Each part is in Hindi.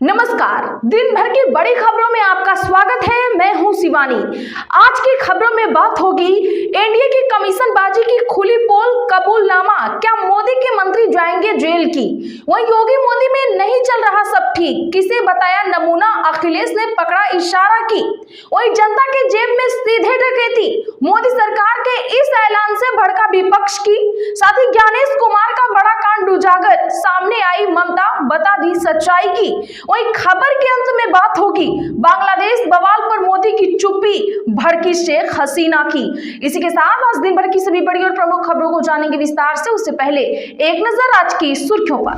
नमस्कार, दिन भर की बड़ी खबरों में आपका स्वागत है। मैं हूं शिवानी। आज की खबरों में बात होगी एनडीए की कमीशनबाजी की खुली पोल, कबूलनामा, क्या मोदी के मंत्री जाएंगे जेल की। वहीं योगी मोदी में नहीं चल रहा सब ठीक, किसे बताया नमूना, अखिलेश ने पकड़ा इशारा की। वहीं जनता के जेब में सीधे डकैती, मोदी सरकार के इस ऐलान से भड़का विपक्ष की। साथ ही ज्ञानेश कुमार का बड़ा कांड उजागर, सामने आई ममता बता दी सच्चाई की। वहीं खबर के अंत में बात होगी बांग्लादेश बवाल पर मोदी की चुप्पी, भड़की शेख हसीना की। इसी के साथ आज दिन भर की सभी बड़ी और प्रमुख खबरों को जानेंगे विस्तार से। उससे पहले एक नजर आज की सुर्खियों पर।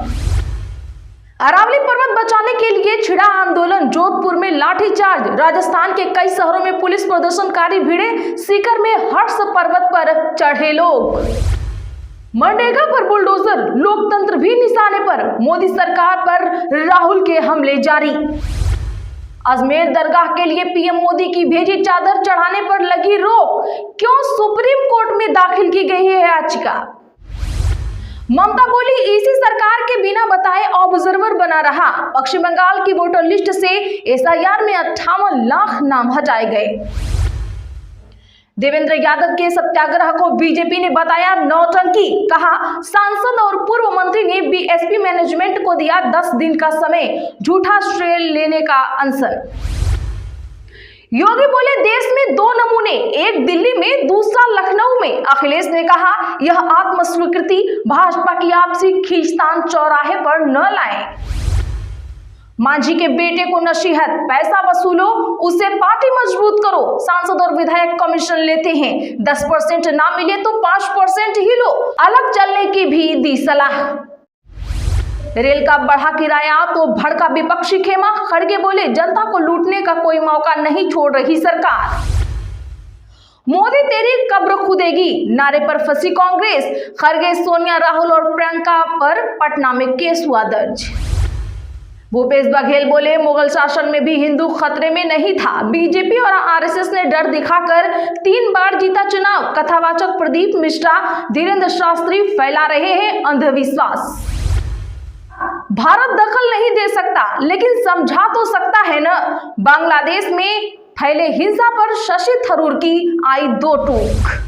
अरावली पर्वत बचाने के लिए छिड़ा आंदोलन, जोधपुर में लाठीचार्ज, राजस्थान के कई शहरों में पुलिस प्रदर्शनकारी भिड़े, सीकर में हर्ष पर्वत पर चढ़े लोग। मनरेगा पर बुलडोजर, लोकतंत्र भी निशाने पर, मोदी सरकार पर राहुल के हमले जारी। अजमेर दरगाह के लिए पीएम मोदी की भेजी चादर चढ़ाने पर लगी रोक, क्यों सुप्रीम कोर्ट में दाखिल की गई है याचिका। ममता बोली इसी सरकार के बिना बताए ऑब्जर्वर बना रहा, पश्चिम बंगाल की वोटर लिस्ट से एसआईआर में 58 लाख नाम हटाए गए। देवेंद्र यादव के सत्याग्रह को बीजेपी ने बताया नौटंकी, कहा सांसद और पूर्व मंत्री ने बीएसपी मैनेजमेंट को दिया 10 दिन का समय, झूठा श्रेय लेने का अनशन। योगी बोले देश में 2 नमूने, एक दिल्ली में दूसरा लखनऊ में। अखिलेश ने कहा यह आत्मस्वीकृति भाजपा की आपसी खींचतान चौराहे पर न लाएं। मांझी के बेटे को नसीहत, पैसा वसूलो उसे पार्टी मजबूत करो, सांसद और विधायक कमीशन लेते हैं, 10% ना मिले तो 5% ही लो, अलग चलने की भी दी सलाह। रेल का बढ़ा किराया तो भड़का विपक्षी खेमा, खड़गे बोले जनता को लूटने का कोई मौका नहीं छोड़ रही सरकार। मोदी तेरी कब्र खुदेगी नारे पर फंसी कांग्रेस, खड़गे, सोनिया, राहुल और प्रियंका पर पटना में केस हुआ दर्ज। भूपेश बघेल बोले मुगल शासन में भी हिंदू खतरे में नहीं था, बीजेपी और आरएसएस ने डर दिखाकर 3 बार जीता चुनाव। कथावाचक प्रदीप मिश्रा, धीरेन्द्र शास्त्री फैला रहे हैं अंधविश्वास। भारत दखल नहीं दे सकता लेकिन समझा तो सकता है न, बांग्लादेश में फैले हिंसा पर शशि थरूर की आई 2 टूक।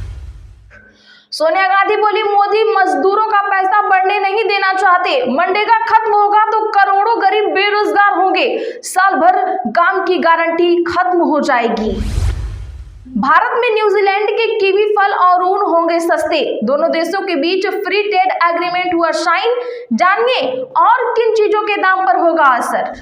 सोनिया गांधी बोली मोदी मजदूरों का पैसा बढ़ने नहीं देना चाहते, मनरेगा खत्म होगा तो करोड़ों गरीब बेरोजगार होंगे, साल भर काम की गारंटी खत्म हो जाएगी। भारत में न्यूजीलैंड के कीवी फल और ऊन होंगे सस्ते, दोनों देशों के बीच फ्री ट्रेड एग्रीमेंट हुआ साइन, जानिए और किन चीजों के दाम पर होगा असर।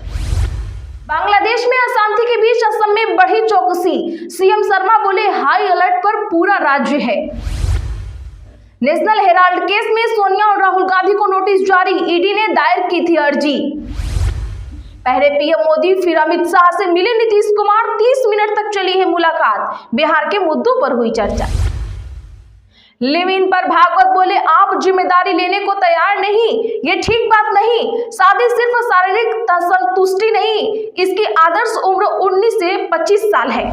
बांग्लादेश में अशांति के बीच असम में बढ़ी चौकसी, सीएम शर्मा बोले हाई अलर्ट पर पूरा राज्य है। नेशनल हेराल्ड केस में सोनिया और राहुल गांधी को नोटिस जारी, ईडी ने दायर की थी अर्जी। पहले पीएम मोदी फिर अमित शाह से मिले नीतीश कुमार, 30 मिनट तक चली है मुलाकात, बिहार के मुद्दों पर हुई चर्चा। लिव इन पर भागवत बोले आप जिम्मेदारी लेने को तैयार नहीं, ये ठीक बात नहीं, शादी सिर्फ शारीरिक संतुष्टि नहीं, इसकी आदर्श उम्र 19 से 25 साल है।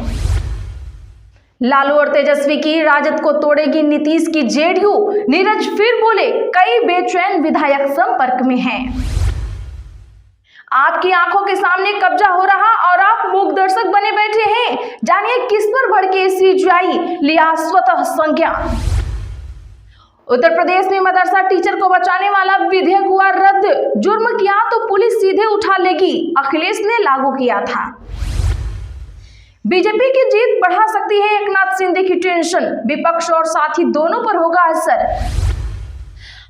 लालू और तेजस्वी की राजद को तोड़ेगी नीतीश की जेडीयू, नीरज फिर बोले कई बेचैन विधायक संपर्क में हैं। आपकी आंखों के सामने कब्जा हो रहा और आप मूक दर्शक बने बैठे हैं, जानिए किस पर भड़के सीजीआई, लिया स्वतः संज्ञान। उत्तर प्रदेश में मदरसा टीचर को बचाने वाला विधेयक हुआ रद्द, जुर्म किया तो पुलिस सीधे उठा लेगी, अखिलेश ने लागू किया था। बीजेपी की जीत बढ़ा सकती है एकनाथ शिंदे की टेंशन, विपक्ष और साथी दोनों पर होगा असर।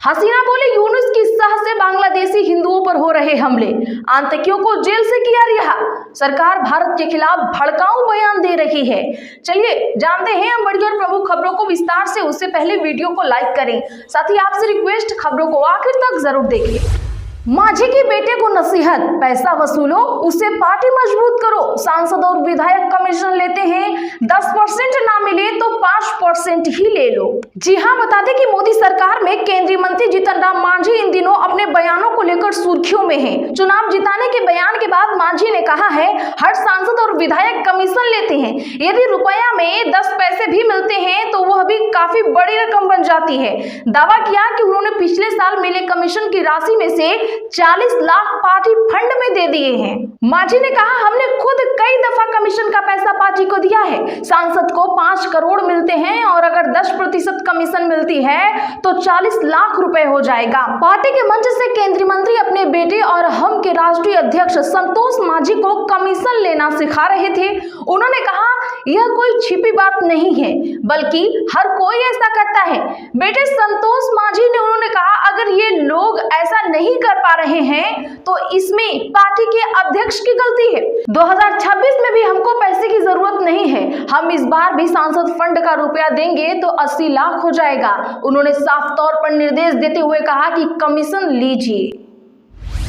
हसीना बोले यूनुस की सह से बांग्लादेशी हिंदुओं पर हो रहे हमले, आतंकियों को जेल से किया रिहा, सरकार भारत के खिलाफ भड़काऊ बयान दे रही है। चलिए जानते हैं बड़ी और प्रमुख खबरों को विस्तार से। उससे पहले वीडियो को लाइक करें, साथ ही आपसे रिक्वेस्ट खबरों को आखिर तक जरूर देखें। मांझी के बेटे को नसीहत, पैसा वसूलो उसे पार्टी मजबूत करो, सांसद और विधायक कमीशन लेते हैं, 10% ना मिले तो 5% ही ले लो। जी हां, बता दें कि मोदी सरकार में केंद्रीय मंत्री जीतन राम मांझी इन दिनों अपने बयानों को लेकर सुर्खियों में हैं। चुनाव जिताने के बयान के बाद मांझी ने कहा है, हर सांसद और विधायक कमीशन लेते हैं। यदि रुपया में 10 पैसे भी मिलते हैं तो वह भी काफी बड़ी रकम बन जाती है। दावा किया कि उन्होंने पिछले साल मिले कमीशन की राशि में से 40 लाख पार्टी फंड में दे दिए हैं। मांझी ने कहा, हमने खुद कई दफा कमीशन का पैसा पार्टी को दिया है। सांसद को 5 करोड़ मिलते हैं और अगर 10% कमीशन मिलती है तो 40 लाख रुपए हो जाएगा। पार्टी के मंच से केंद्रीय मंत्री अपने बेटे और हम के राष्ट्रीय अध्यक्ष संतोष मांझी को कमीशन लेना सिखा रहे थे। उन्होंने कहा, यह कोई छिपी बात नहीं है, बल्कि हर कोई ऐसा करता है। बेटे संतोष मांझी ने उन्होंने कहा, अगर ये लोग ऐसा नहीं कर पा रहे हैं तो इसमें पार्टी के अध्यक्ष की गलती है। 2026 में भी हमको पैसे की जरूरत नहीं है। हम इस बार भी सांसद फंड का रुपया देंगे तो 80 लाख हो जाएगा। उन्होंने साफ तौर पर निर्देश देते हुए कहा कि कमीशन लीजिए।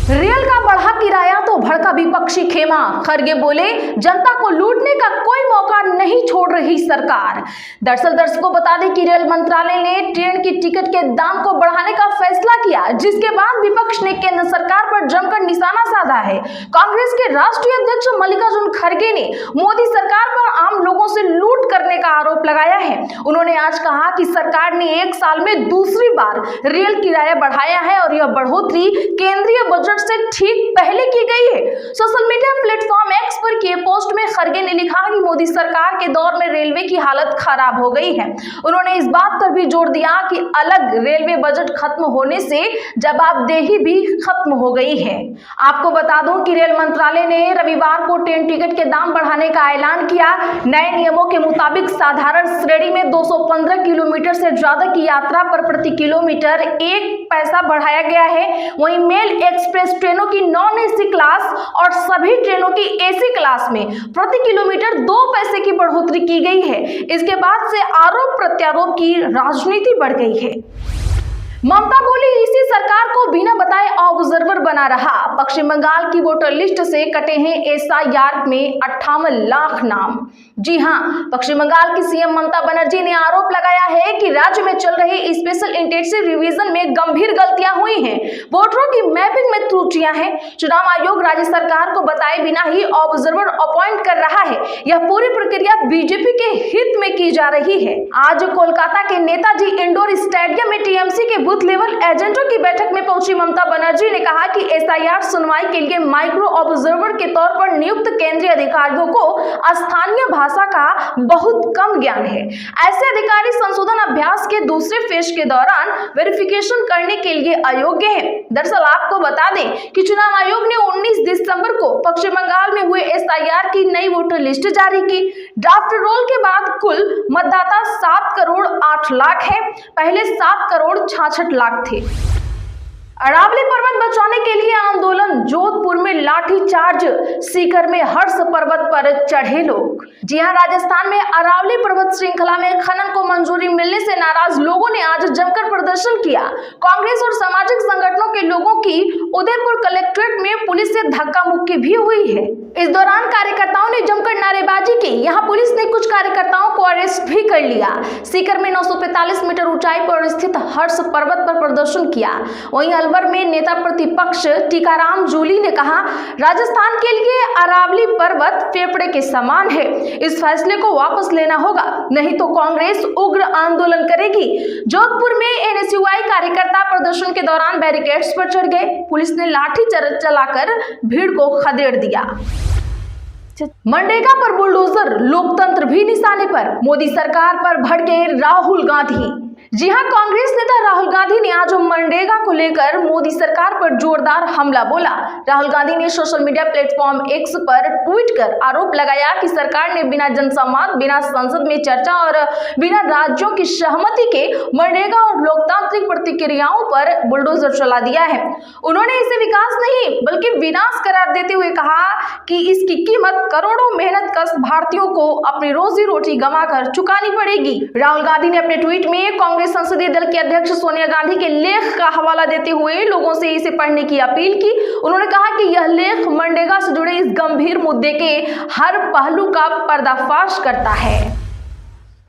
रेल का बढ़ा किराया तो भड़का विपक्षी खेमा। खरगे बोले, जनता को लूटने का कोई मौका नहीं छोड़ रही सरकार। दरअसल दर्शकों बता दें कि रेल मंत्रालय ने ट्रेन की टिकट के दाम को बढ़ाने का फैसला किया, जिसके बाद विपक्ष ने केंद्र सरकार पर जमकर निशाना साधा है। कांग्रेस के राष्ट्रीय अध्यक्ष मल्लिकार्जुन खड़गे ने मोदी सरकार पर आम लोगों से लूट करने का आरोप लगाया है। उन्होंने आज कहा कि सरकार ने 1 साल में दूसरी बार रेल किराया बढ़ाया है और यह बढ़ोतरी केंद्रीय बजट से ठीक पहले की गई है। सोशल मीडिया प्लेटफॉर्म एक्स पर किए पोस्ट में खड़गे ने लिखा कि मोदी सरकार के दौर में रेलवे की हालत खराब हो गई है। उन्होंने इस बात पर भी जोर दिया कि अलग रेलवे बजट खत्म होने से जवाबदेही भी खत्म हो गई है। आपको बता दूं कि रेल मंत्रालय ने रविवार को ट्रेन टिकट के दाम बढ़ाने का ऐलान किया। नए नियमों के मुताबिक साधारण श्रेणी में 215 किलोमीटर से ज्यादा की यात्रा पर प्रति किलोमीटर 1 पैसा बढ़ाया गया है। वहीं मेल एक्सप्रेस ट्रेनों की नॉन एसी क्लास और सभी ट्रेनों की एसी क्लास में प्रति किलोमीटर 2 पैसे की बढ़ोतरी की गई है। इसके बाद से आरोप प्रत्यारोप की राजनीति बढ़ गई है। ममता बोली, इसी सरकार को बिना बताए ऑब्जर्वर बना रहा। पश्चिम बंगाल की वोटर लिस्ट से कटे हैं एसआईआर में 58 लाख नाम। जी हां, पश्चिम बंगाल की सीएम ममता बनर्जी ने आरोप लगाया है कि राज्य में चल रहे स्पेशल इंटेंसिव रिवीजन में गंभीर गलतियां हुई हैं। वोटरों की मैपिंग में त्रुटियां हैं। चुनाव आयोग राज्य सरकार को बताए बिना ही ऑब्जर्वर अपॉइंट कर रहा है। यह पूरी प्रक्रिया बीजेपी के हित में की जा रही है। आज कोलकाता के नेताजी इंडोर स्टेडियम में टीएमसी के बूथ लेवल एजेंटों की बैठक में पहुंची ममता बनर्जी ने कहा कि एसआईआर सुनवाई के लिए माइक्रो ऑब्जर्वर के तौर पर नियुक्त केंद्रीय अधिकारियों को स्थानीय भाषा का बहुत कम ज्ञान है। ऐसे अधिकारी संशोधन अभ्यास के दूसरे फेज के दौरान वेरिफिकेशन करने के लिए अयोग्य हैं। दरअसल आपको बता दें कि चुनाव आयोग ने 19 दिसंबर को पश्चिम बंगाल में हुए एसआईआर की नई वोटर लिस्ट जारी की। ड्राफ्ट रोल के बाद कुल मतदाता 7 करोड़ 8 लाख है। पहले 7 करोड़ 66 लाख थे। अरावली पर्वत बचाने के लिए आंदोलन। जोधपुर में लाठीचार्ज, सीकर में हर्ष पर्वत पर चढ़े लोग। जी हां, राजस्थान में अरावली पर्वत श्रृंखला में खनन को मंजूरी मिलने से नाराज लोगों ने आज जमकर प्रदर्शन किया। कांग्रेस और सामाजिक संगठनों के लोगों की उदयपुर कलेक्ट्रेट में पुलिस से धक्का मुक्की भी हुई है। इस दौरान कार्यकर्ताओं ने जमकर नारेबाजी की। यहां पुलिस ने कुछ कार्यकर्ताओं को अरेस्ट भी कर लिया। सीकर में 945 मीटर ऊंचाई पर स्थित हर्ष पर्वत पर प्रदर्शन किया। वहीं अलवर में नेता प्रतिपक्ष टीकाराम जूली ने कहा, राजस्थान के लिए अरावली पर्वत फेफड़े के समान है। इस फैसले को वापस लेना होगा, नहीं तो कांग्रेस उग्र आंदोलन करेगी। जोधपुर में एनएसयूआई कार्यकर्ता प्रदर्शन के दौरान बैरिकेड्स पर चढ़ गए। पुलिस ने लाठी चलाकर भीड़ को खदेड़ दिया। मनरेगा पर बुलडोजर, लोकतंत्र भी निशाने पर। मोदी सरकार पर भड़के राहुल गांधी। जी हां, कांग्रेस नेता राहुल गांधी ने आज मनरेगा को लेकर मोदी सरकार पर जोरदार हमला बोला। राहुल गांधी ने सोशल मीडिया प्लेटफॉर्म एक्स पर ट्वीट कर आरोप लगाया कि सरकार ने बिना जनसंवाद, बिना संसद में चर्चा और बिना राज्यों की सहमति के मनरेगा और लोकतांत्रिक प्रतिक्रियाओं पर बुलडोजर चला दिया है। उन्होंने इसे विकास नहीं बल्कि विनाश करार देते हुए कहा कि इसकी कीमत करोड़ों मेहनतकश भारतीयों को अपनी रोजी रोटी गंवाकर चुकानी पड़ेगी। राहुल गांधी ने अपने ट्वीट में कांग्रेस संसदीय दल की अध्यक्ष सोनिया गांधी के लेख का हवाला देते हुए लोगों से इसे पढ़ने की अपील की। उन्होंने कहा कि यह लेख मनरेगा से जुड़े इस गंभीर मुद्दे के हर पहलू का पर्दाफाश करता है।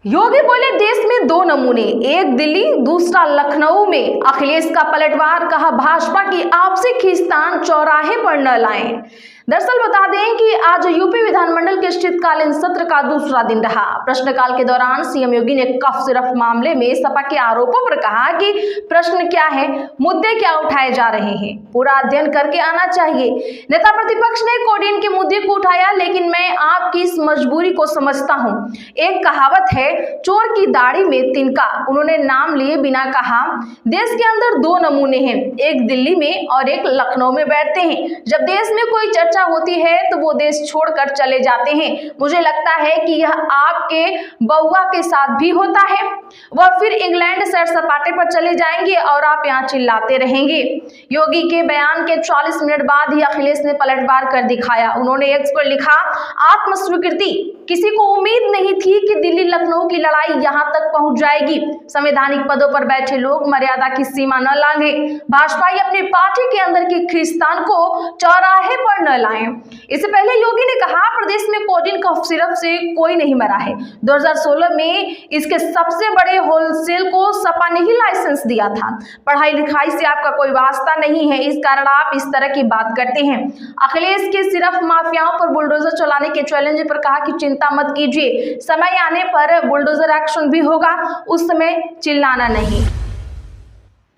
योगी बोले, देश में 2 नमूने, एक दिल्ली दूसरा लखनऊ में। अखिलेश का पलटवार, कहा भाजपा की आपसी खींचतान चौराहे पर न लाएं। दरअसल बता दें कि आज यूपी विधानमंडल के शीतकालीन सत्र का दूसरा दिन रहा। प्रश्नकाल के दौरान सीएम योगी ने कफ सिरफ मामले में सपा के आरोपों पर कहा कि प्रश्न क्या है, मुद्दे क्या उठाए जा रहे हैं, पूरा अध्ययन करके आना चाहिए। नेता प्रतिपक्ष ने कोडेन के मुद्दे को उठाया, लेकिन मैं आपकी इस मजबूरी को समझता हूं। एक कहावत है, चोर की दाढ़ी में तिनका। उन्होंने नाम लिए बिना कहा, देश के अंदर दो नमूने हैं, एक दिल्ली में और एक लखनऊ में बैठते हैं। जब देश में कोई चर्चा होती है तो वो देश छोड़कर चले जाते हैं। मुझे लगता है कि यह आपके बउआ के साथ भी होता है। वह फिर इंग्लैंड सैर सपाटे पर चले जाएंगे और आप यहाँ चिल्लाते रहेंगे। योगी के बयान के 40 मिनट बाद ही अखिलेश ने पलटवार कर दिखाया। उन्होंने एक्स पर लिखा, आत्मस्वीकृति। किसी को उम्मीद नहीं थी कि दिल्ली लखनऊ की लड़ाई यहाँ तक पहुंच जाएगी। संवैधानिक पदों पर बैठे लोग मर्यादा की सीमा न लांघे। भाजपा अपनी पार्टी के अंदर की खींचतान को चौराहे पर न लाएं। इससे पहले योगी ने कहा, प्रदेश में कोडेन कफ सिरप से कोई नहीं मरा है। 2016 में इसके सबसे बड़े होलसेल को सपा ने ही लाइसेंस दिया था। पढ़ाई लिखाई से आपका कोई वास्ता नहीं है, इस कारण आप इस तरह की बात करते हैं। अखिलेश के सिर्फ माफियाओं पर बुलडोजर चलाने के चैलेंज पर कहा कि चिंता मत कीजिए, समय आने पर बुलडोजर एक्शन भी होगा, उस समय चिल्लाना नहीं।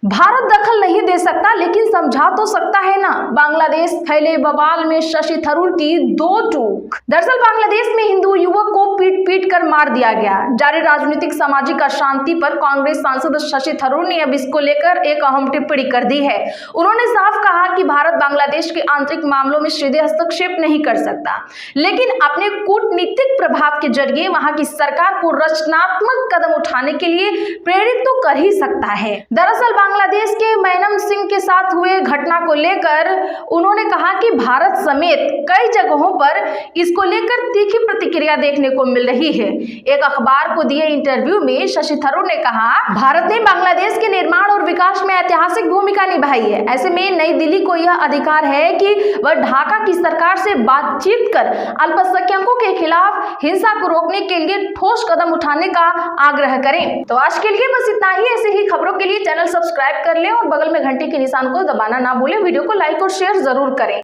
भारत दखल नहीं दे सकता, लेकिन समझा तो सकता है ना। बांग्लादेश फैले बवाल में शशि थरूर की दो टूक। दरअसल बांग्लादेश में हिंदू युवक को पीट पीट कर मार दिया गया। जारी राजनीतिक सामाजिक अशांति पर कांग्रेस सांसद शशि थरूर ने अब इसको लेकर एक अहम टिप्पणी कर दी है। उन्होंने साफ कहा कि भारत बांग्लादेश के आंतरिक मामलों में सीधे हस्तक्षेप नहीं कर सकता, लेकिन अपने कूटनीतिक प्रभाव के जरिए वहां की सरकार को रचनात्मक कदम उठाने के लिए प्रेरित तो कर ही सकता है। दरअसल बांग्लादेश के मैनम सिंह के साथ हुए घटना को लेकर उन्होंने कहा कि भारत समेत कई जगहों पर इसको लेकर तीखी प्रतिक्रिया देखने को मिल रही है। एक अखबार को दिए इंटरव्यू में शशि थरूर ने कहा, भारत ने बांग्लादेश के निर्माण और विकास में ऐतिहासिक भूमिका निभाई है। ऐसे में नई दिल्ली को यह अधिकार है कि वह ढाका की सरकार से बातचीत कर अल्पसंख्यकों के खिलाफ हिंसा को रोकने के लिए ठोस कदम उठाने का आग्रह करें। तो आज के लिए बस इतना ही। ऐसे ही खबरों के लिए चैनल सब्सक्राइब कर लें और बगल में घंटी के निशान को दबाना ना भूलें। वीडियो को लाइक और शेयर जरूर करें।